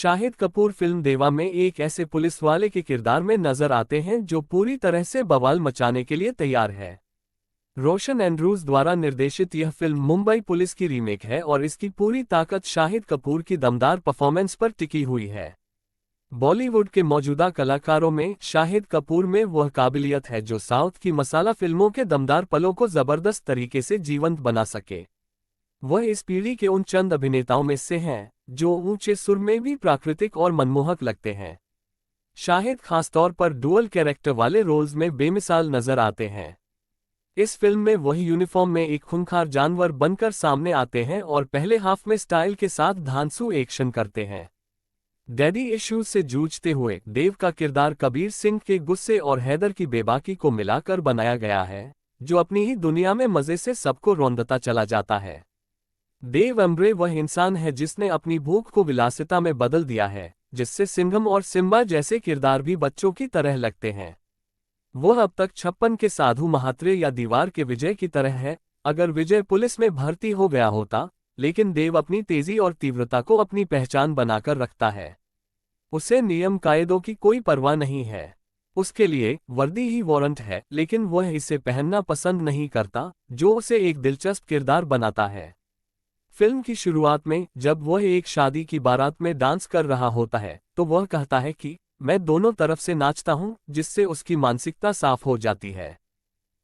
Shahid Kapoor film देवा में एक ऐसे पुलिस वाले के किरदार में नजर आते हैं जो पूरी तरह से बवाल मचाने के लिए तैयार है। रोशन एंड्रूज द्वारा निर्देशित यह फिल्म मुंबई पुलिस की रीमेक है और इसकी पूरी ताकत शाहिद कपूर की दमदार परफॉर्मेंस पर टिकी हुई है। बॉलीवुड के मौजूदा कलाकारों में शाहिद कपूर में वह काबिलियत है जो साउथ की मसाला फिल्मों के दमदार पलों को जबरदस्त तरीके से जीवंत बना सके। वह इस पीढ़ी के उन चंद अभिनेताओं में से हैं जो ऊंचे सुर में भी प्राकृतिक और मनमोहक लगते हैं। शाहिद खासतौर पर डुअल कैरेक्टर वाले रोल्स में बेमिसाल नजर आते हैं। इस फिल्म में वही यूनिफॉर्म में एक खूंखार जानवर बनकर सामने आते हैं और पहले हाफ में स्टाइल के साथ धांसू एक्शन करते हैं। डैडी इश्यूज से जूझते हुए देव का किरदार कबीर सिंह के गुस्से और हैदर की बेबाकी को मिलाकर बनाया गया है, जो अपनी ही दुनिया में मजे से सबको रौंदता चला जाता है। देव अम्ब्रे वह इंसान है जिसने अपनी भूख को विलासिता में बदल दिया है, जिससे सिंघम और सिम्बा जैसे किरदार भी बच्चों की तरह लगते हैं। वह अब तक 56 के साधु महात्रे या दीवार के विजय की तरह है, अगर विजय पुलिस में भर्ती हो गया होता, लेकिन देव अपनी तेजी और तीव्रता को अपनी पहचान बनाकर रखता है। उसे नियम कायदों की कोई परवाह नहीं है। उसके लिए वर्दी ही वारंट है, लेकिन वह इसे पहनना पसंद नहीं करता, जो उसे एक दिलचस्प किरदार बनाता है। फिल्म की शुरुआत में जब वह एक शादी की बारात में डांस कर रहा होता है तो वह कहता है कि मैं दोनों तरफ से नाचता हूं, जिससे उसकी मानसिकता साफ हो जाती है।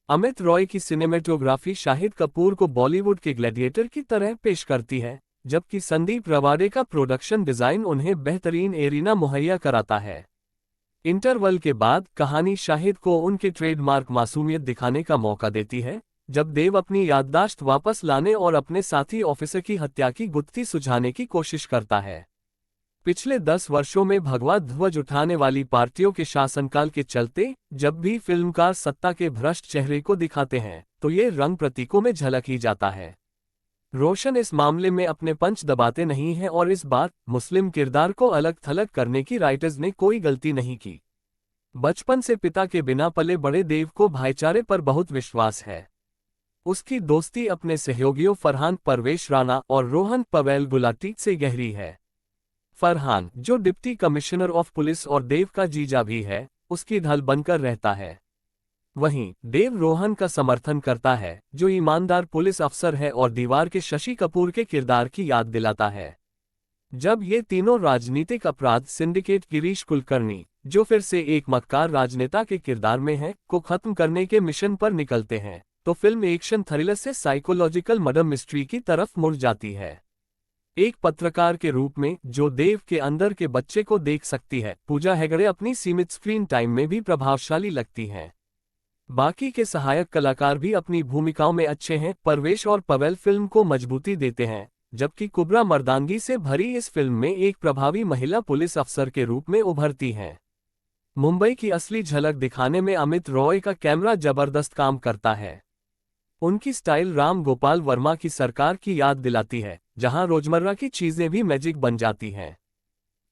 अमित रॉय की सिनेमेटोग्राफी शाहिद कपूर को बॉलीवुड के ग्लैडिएटर की तरह पेश करती है, जबकि संदीप रवाडे का प्रोडक्शन डिजाइन उन्हें बेहतरीन एरिना मुहैया कराता है। इंटरवल के बाद कहानी शाहिद को उनके ट्रेडमार्क मासूमियत दिखाने का मौका देती है, जब देव अपनी याददाश्त वापस लाने और अपने साथी ऑफिसर की हत्या की गुत्थी सुलझाने की कोशिश करता है। पिछले 10 वर्षों में भगवा ध्वज उठाने वाली पार्टियों के शासनकाल के चलते जब भी फिल्मकार सत्ता के भ्रष्ट चेहरे को दिखाते हैं तो ये रंग प्रतीकों में झलक ही जाता है। रोशन इस मामले में अपने पंच दबाते नहीं हैं और इस बार मुस्लिम किरदार को अलग थलग करने की राइटर्स ने कोई गलती नहीं की। बचपन से पिता के बिना पले बड़े देव को भाईचारे पर बहुत विश्वास है। उसकी दोस्ती अपने सहयोगियों फरहान परवेश राणा और रोहन पवेल गुलाटी से गहरी है। फरहान, जो डिप्टी कमिश्नर ऑफ पुलिस और देव का जीजा भी है, उसकी ढल बनकर रहता है। वहीं देव रोहन का समर्थन करता है, जो ईमानदार पुलिस अफसर है और दीवार के शशि कपूर के किरदार की याद दिलाता है। जब ये तीनों राजनीतिक अपराध सिंडिकेट गिरीश कुलकर्णी, जो फिर से एक मक्कार राजनेता के किरदार में है, को खत्म करने के मिशन पर निकलते हैं, तो फिल्म एक्शन थ्रिलर से साइकोलॉजिकल मर्डर मिस्ट्री की तरफ मुड़ जाती है। एक पत्रकार के रूप में जो देव के अंदर के बच्चे को देख सकती है, पूजा हेगड़े अपनी सीमित स्क्रीन टाइम में भी प्रभावशाली लगती हैं। बाकी के सहायक कलाकार भी अपनी भूमिकाओं में अच्छे हैं। परवेश और पवेल फिल्म को मजबूती देते हैं, जबकि कुब्रा मर्दानगी से भरी इस फिल्म में एक प्रभावी महिला पुलिस अफसर के रूप में उभरती हैं। मुंबई की असली झलक दिखाने में अमित रॉय का कैमरा जबरदस्त काम करता है। उनकी स्टाइल राम गोपाल वर्मा की सरकार की याद दिलाती है, जहां रोजमर्रा की चीजें भी मैजिक बन जाती हैं।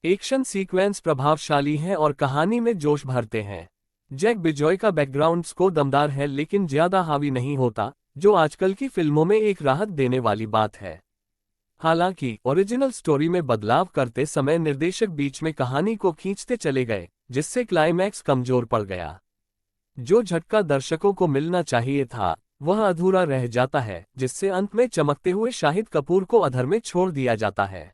एक्शन सीक्वेंस प्रभावशाली हैं और कहानी में जोश भरते हैं। जैक बिजॉय का बैकग्राउंड स्कोर दमदार है, लेकिन ज्यादा हावी नहीं होता, जो आजकल की फिल्मों में एक राहत देने वाली बात है। हालांकि ओरिजिनल स्टोरी में बदलाव करते समय निर्देशक बीच में कहानी को खींचते चले गए, जिससे क्लाइमैक्स कमजोर पड़ गया। जो झटका दर्शकों को मिलना चाहिए था वह अधूरा रह जाता है, जिससे अंत में चमकते हुए शाहिद कपूर को अधर में छोड़ दिया जाता है।